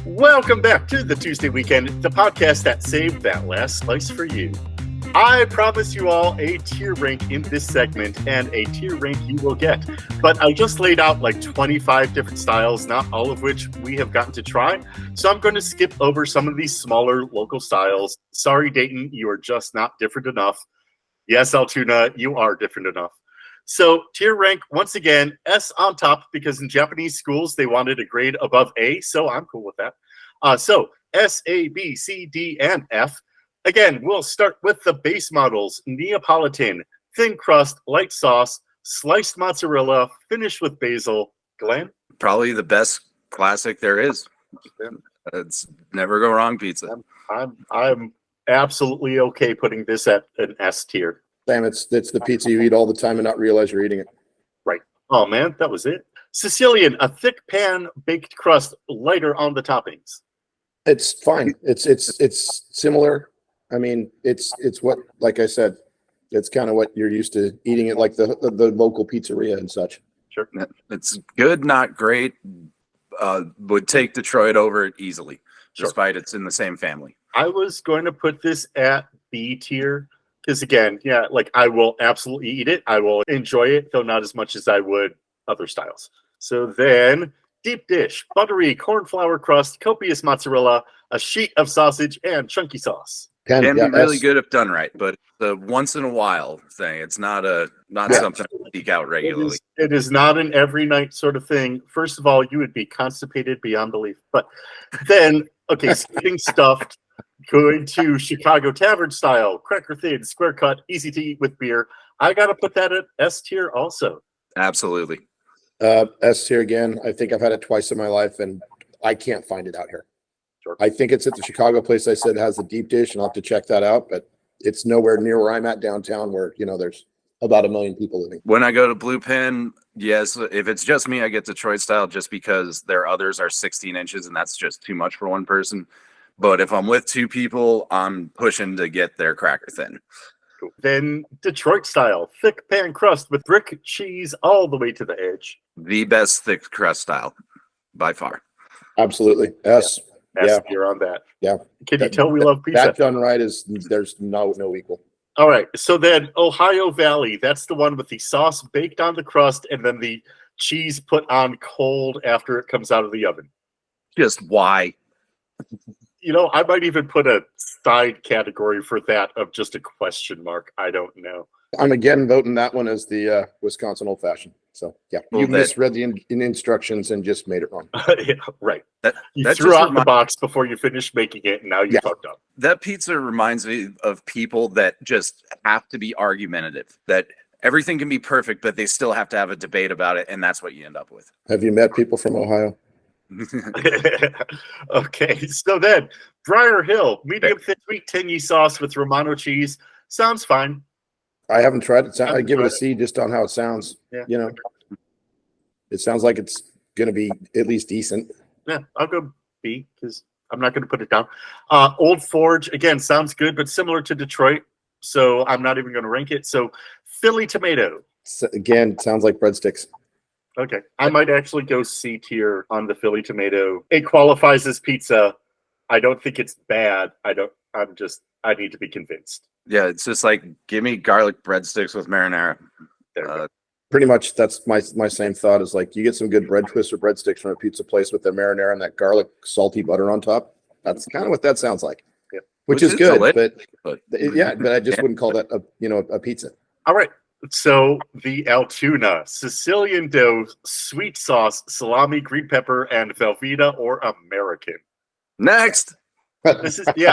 Welcome back to the Tuesday Weekend, the podcast that saved that last slice for you. I promise you all a tier rank in this segment, and a tier rank you will get. But I just laid out like 25 different styles, not all of which we have gotten to try. So I'm going to skip over some of these smaller local styles. Sorry, Dayton, you are just not different enough. Yes, Altoona, you are different enough. So tier rank, once again, S on top, because in Japanese schools, they wanted a grade above A, so I'm cool with that. So S, A, B, C, D, and F. Again, we'll start with the base models: Neopolitan, thin crust, light sauce, sliced mozzarella, finished with basil. Glenn? Probably the best classic there is. It's never go wrong pizza. I'm absolutely okay putting this at an S tier. Damn, it's the pizza you eat all the time and not realize you're eating it. Right. Oh man, that was it. Sicilian, a thick pan baked crust, lighter on the toppings. It's fine. It's similar. I mean, it's what, like I said, it's kind of what you're used to eating it, like the local pizzeria and such. Sure. It's good, not great. Would take Detroit over it easily, despite it's in the same family. I was going to put this at B tier. Because again, yeah, like I will absolutely eat it. I will enjoy it, though not as much as I would other styles. So then, deep dish, buttery cornflour crust, copious mozzarella, a sheet of sausage, and chunky sauce. Can be really good if done right, but the once in a while thing. It's not something to seek out regularly. It is not an every night sort of thing. First of all, you would be constipated beyond belief. But then, okay, skipping stuffed. Going to Chicago Tavern style, cracker thin, square cut, easy to eat with beer. I got to put that at S tier also. Absolutely. S tier again. I think I've had it twice in my life, and I can't find it out here. Sure. I think it's at the Chicago place I said has the deep dish, and I'll have to check that out. But it's nowhere near where I'm at downtown, where there's about 1 million people living. When I go to Blue Pen, yes, if it's just me, I get Detroit style, just because their others are 16 inches, and that's just too much for one person. But if I'm with two people, I'm pushing to get their cracker thin. Cool. Then Detroit style, thick pan crust with brick cheese all the way to the edge. The best thick crust style, by far. Absolutely. S. S tier on that. Yeah. Can you tell we love pizza? That done right there's no equal. All right. So then Ohio Valley, that's the one with the sauce baked on the crust and then the cheese put on cold after it comes out of the oven. Just why? I might even put a side category for that of just a question mark. I don't know. I'm again voting that one as the Wisconsin old fashioned. So yeah, you misread the instructions and just made it wrong. Yeah, right. You threw out the box before you finished making it, and now you fucked up. That pizza reminds me of people that just have to be argumentative. That everything can be perfect, but they still have to have a debate about it, and that's what you end up with. Have you met people from Ohio? Okay, so then Briar Hill, medium thick sweet tangy sauce with Romano cheese. Sounds fine. I haven't tried it. I give it a C just on how it sounds. Yeah. It sounds like it's going to be at least decent. Yeah, I'll go B because I'm not going to put it down. Old Forge, again, sounds good, but similar to Detroit, so I'm not even going to rank it. So Philly tomato. So, again, sounds like breadsticks. Okay, I might actually go C tier on the Philly tomato. It qualifies as pizza. I don't think it's bad. I need to be convinced. Yeah, it's just like, give me garlic breadsticks with marinara. Pretty much that's my same thought is like, you get some good bread twists or breadsticks from a pizza place with the marinara and that garlic salty butter on top. That's kind of what that sounds like. Yeah. Which is good, but I just wouldn't call that a pizza. All right. So the Altoona, Sicilian dough, sweet sauce, salami, green pepper, and Velveeta or American. Next. This is you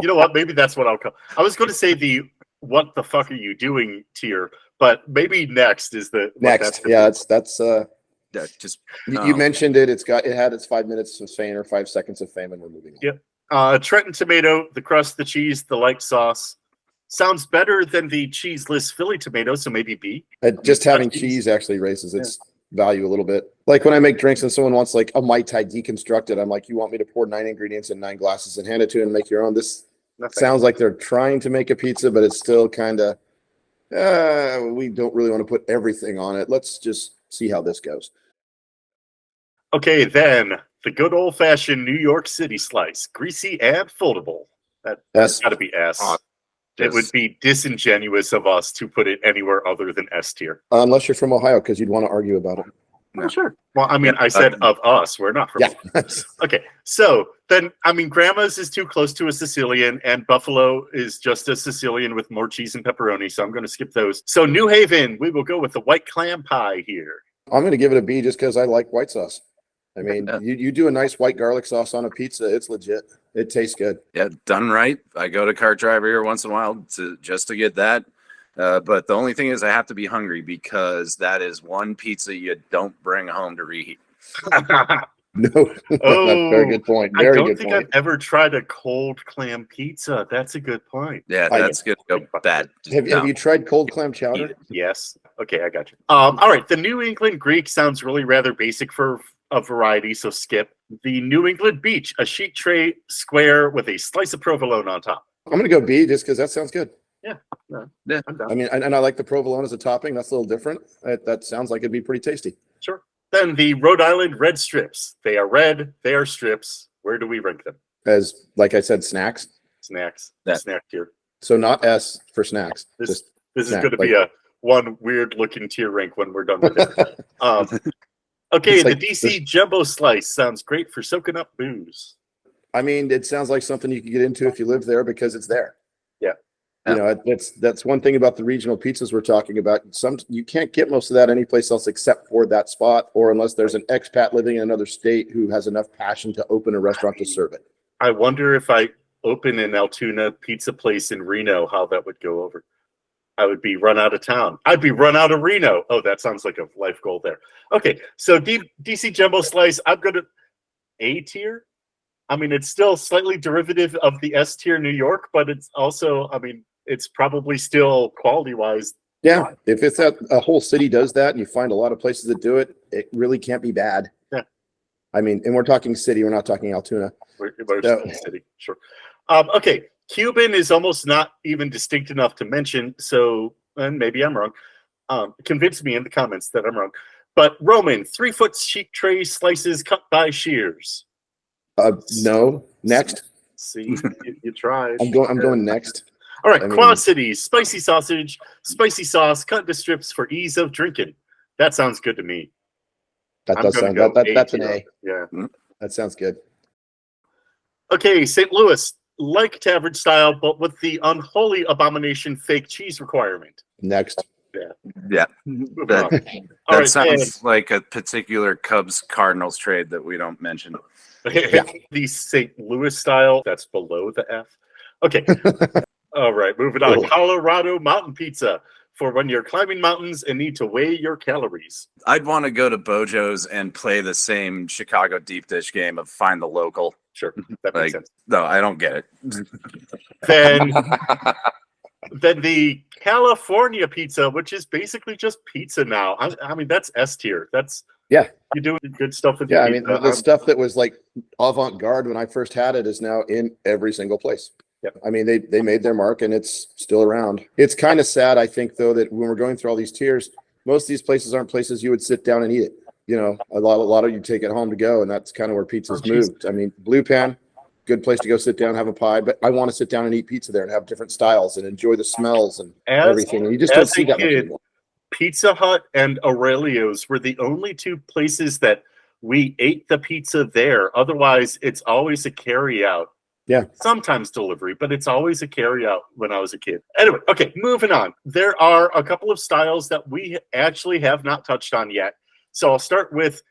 know what? Maybe that's what I'll call. I was going to say the "what the fuck are you doing" tier, but maybe next is the next. You mentioned it. It had its 5 minutes of fame or 5 seconds of fame, and we're moving on. Yep. Trenton tomato, the crust, the cheese, the light sauce. Sounds better than the cheeseless Philly tomato, so maybe B. Just having cheese actually raises its value a little bit. Like when I make drinks and someone wants like a Mai Tai deconstructed, I'm like, you want me to pour 9 ingredients in 9 glasses and hand it to you and make your own? This sounds like they're trying to make a pizza, but it's still kind of, we don't really want to put everything on it. Let's just see how this goes. Okay, then The good old-fashioned New York City slice, greasy and foldable. That's got to be S. It would be disingenuous of us to put it anywhere other than S tier. Unless you're from Ohio, because you'd want to argue about it. No. Oh, sure. Well, I mean, I said of us. We're not from. Yeah. Okay. So then, I mean, Grandma's is too close to a Sicilian, and Buffalo is just a Sicilian with more cheese and pepperoni. So I'm going to skip those. So New Haven, we will go with the white clam pie here. I'm going to give it a B just because I like white sauce. I mean, you do a nice white garlic sauce on a pizza, it's legit. It tastes good. Yeah, done right. I go to Cart Driver here once in a while just to get that. But the only thing is I have to be hungry because that is one pizza you don't bring home to reheat. No, that's a very good point. Very I don't good think point. I've ever tried a cold clam pizza. That's a good point. Yeah, that's good to go bad. Have you tried cold clam chowder? Yes. Okay, I got you. All right. The New England Greek sounds really rather basic for a variety, so skip. The New England Beach, a sheet tray square with a slice of provolone on top. I'm going to go B just because that sounds good. Yeah. I'm I mean, and I like the provolone as a topping. That's a little different. That sounds like it'd be pretty tasty. Sure. Then the Rhode Island red strips. They are red. They are strips. Where do we rank them? As, like I said, snacks. Snacks. Yeah. Snack tier. So not S for snacks. This is snack, going to be a one weird looking tier rank when we're done with it. Okay, the DC Jumbo Slice sounds great for soaking up booze. I mean, it sounds like something you could get into if you live there because it's there. Yeah. You know, that's one thing about the regional pizzas we're talking about. You can't get most of that anyplace else except for that spot, or unless there's an expat living in another state who has enough passion to open a restaurant to serve it. I wonder if I open an Altoona pizza place in Reno, how that would go over. I would be run out of town. I'd be run out of Reno. Oh, that sounds like a life goal there. Okay, so DC Jumbo Slice, I'm going to A tier. I mean, it's still slightly derivative of the S tier New York, but it's also, I mean, it's probably still quality-wise. Yeah, if it's that a whole city does that and you find a lot of places that do it, it really can't be bad. Yeah. I mean, and we're talking city, we're not talking Altoona. We're city, sure. Okay, Cuban is almost not even distinct enough to mention, so, and maybe I'm wrong. Convince me in the comments that I'm wrong. But Roman, 3-foot sheet tray slices cut by shears. No. Next. See, you tried. I'm going next. All right, Quad Cities, spicy sausage, spicy sauce, cut into strips for ease of drinking. That sounds good to me. That does sound that's an A. Yeah. That sounds good. Okay, St. Louis, like Tavern style, but with the unholy abomination fake cheese requirement. Next. Yeah. That right, sounds like a particular Cubs Cardinals trade that we don't mention. The St. Louis style, that's below the F. Okay. All right, moving on. Colorado Mountain Pizza for when you're climbing mountains and need to weigh your calories. I'd want to go to Bojo's and play the same Chicago deep dish game of find the local. Sure, that makes sense. No, I don't get it. Then the California pizza, which is basically just pizza now. I mean, that's S tier. That's you're doing good stuff with I mean, the stuff that was like avant-garde when I first had it is now in every single place. Yep. I mean, they made their mark and it's still around. It's kind of sad, I think, though, that when we're going through all these tiers, most of these places aren't places you would sit down and eat it. You know, a lot of you take it home to go, and that's kind of where pizza's moved. I mean, Blue Pan, good place to go sit down, have a pie, but I want to sit down and eat pizza there and have different styles and enjoy the smells and everything. And you just don't see that much anymore. Pizza Hut and Aurelio's were the only two places that we ate the pizza there. Otherwise, it's always a carry-out. Yeah. Sometimes delivery, but it's always a carry-out when I was a kid. Anyway, okay, moving on. There are a couple of styles that we actually have not touched on yet. So I'll start with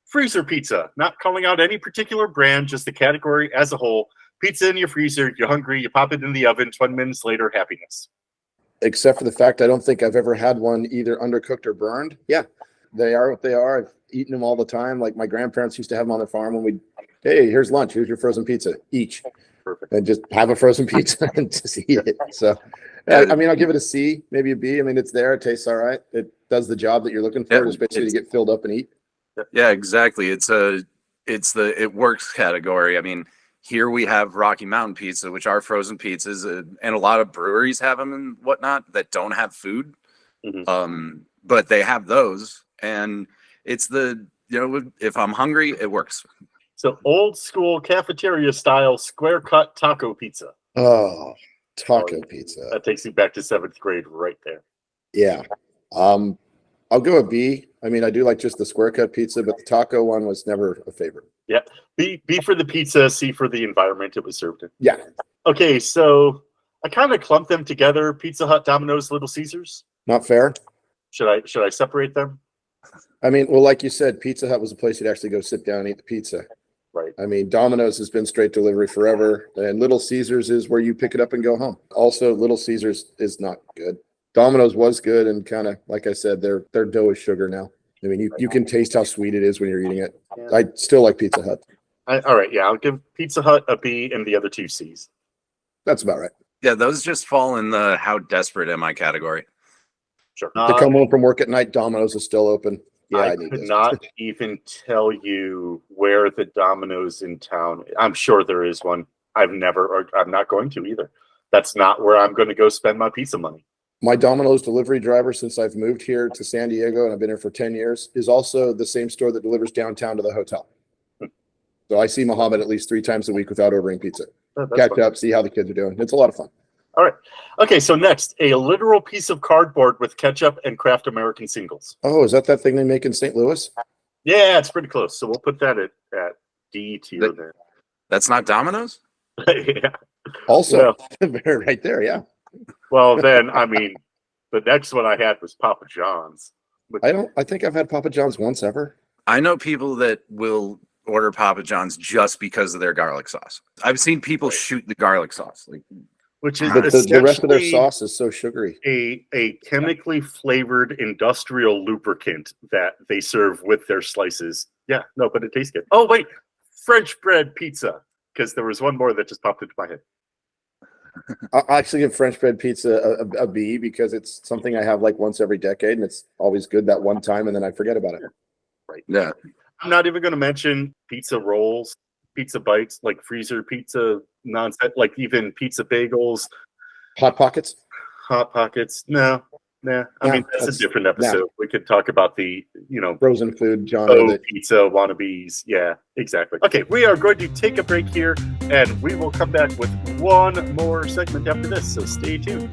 freezer pizza. Not calling out any particular brand, just the category as a whole. Pizza in your freezer, you're hungry, you pop it in the oven, 20 minutes later, happiness. Except for the fact I don't think I've ever had one either undercooked or burned. Yeah, they are what they are. I've eaten them all the time. Like my grandparents used to have them on their farm when hey, here's lunch. Here's your frozen pizza each. Perfect. And just have a frozen pizza and just eat it. So, I mean, I'll give it a C, maybe a B. I mean, it's there. It tastes all right. It does the job that you're looking for. Just basically to get filled up and eat. Yeah, exactly. It's the it works category. I mean, here we have Rocky Mountain Pizza, which are frozen pizzas, and a lot of breweries have them and whatnot that don't have food. Mm-hmm. But they have those, and it's if I'm hungry, it works. So old school cafeteria style square cut taco pizza. Oh, taco pizza. That takes you back to 7th grade right there. Yeah. I'll go a B. I mean, I do like just the square cut pizza, but the taco one was never a favorite. Yeah. B for the pizza, C for the environment it was served in. Yeah. Okay, so I kind of clumped them together. Pizza Hut, Domino's, Little Caesars. Not fair. Should I separate them? I mean, well, like you said, Pizza Hut was a place you'd actually go sit down and eat the pizza. Right. I mean, Domino's has been straight delivery forever, and Little Caesars is where you pick it up and go home. Also, Little Caesars is not good. Domino's was good, and kind of, like I said, their dough is sugar now. I mean, you can taste how sweet it is when you're eating it. Yeah. I still like Pizza Hut. All right, yeah, I'll give Pizza Hut a B and the other 2 C's. That's about right. Yeah, those just fall in the how desperate am I category. Sure. To come home from work at night, Domino's is still open. Yeah, I could not even tell you where the Domino's in town. I'm sure there is one. I'm not going to either. That's not where I'm going to go spend my pizza money. My Domino's delivery driver, since I've moved here to San Diego and I've been here for 10 years, is also the same store that delivers downtown to the hotel. So I see Mohammed at least 3 times a week without ordering pizza. Catch up, see how the kids are doing. It's a lot of fun. All right. Okay, so next, a literal piece of cardboard with ketchup and Kraft American singles. Oh, is that thing they make in St. Louis? Yeah, it's pretty close. So we'll put that at D tier there. That's not Domino's? Yeah. Also, right there, yeah. Well, then, I mean, the next one I had was Papa John's. I think I've had Papa John's once ever. I know people that will order Papa John's just because of their garlic sauce. I've seen people shoot the garlic sauce. Which is the rest of their sauce is so sugary. A chemically flavored industrial lubricant that they serve with their slices. Yeah, no, but it tastes good. Oh, wait, French bread pizza. Because there was one more that just popped into my head. I actually give French bread pizza a B because it's something I have like once every decade, and it's always good that one time, and then I forget about it. Right. Yeah. I'm not even going to mention pizza rolls, pizza bites, like freezer pizza nonsense, like even pizza bagels. Hot Pockets? Hot Pockets. No. I mean, that's a different episode. We could talk about the, frozen food genre. Pizza wannabes. Yeah, exactly. Okay, we are going to take a break here, and we will come back with one more segment after this, so stay tuned.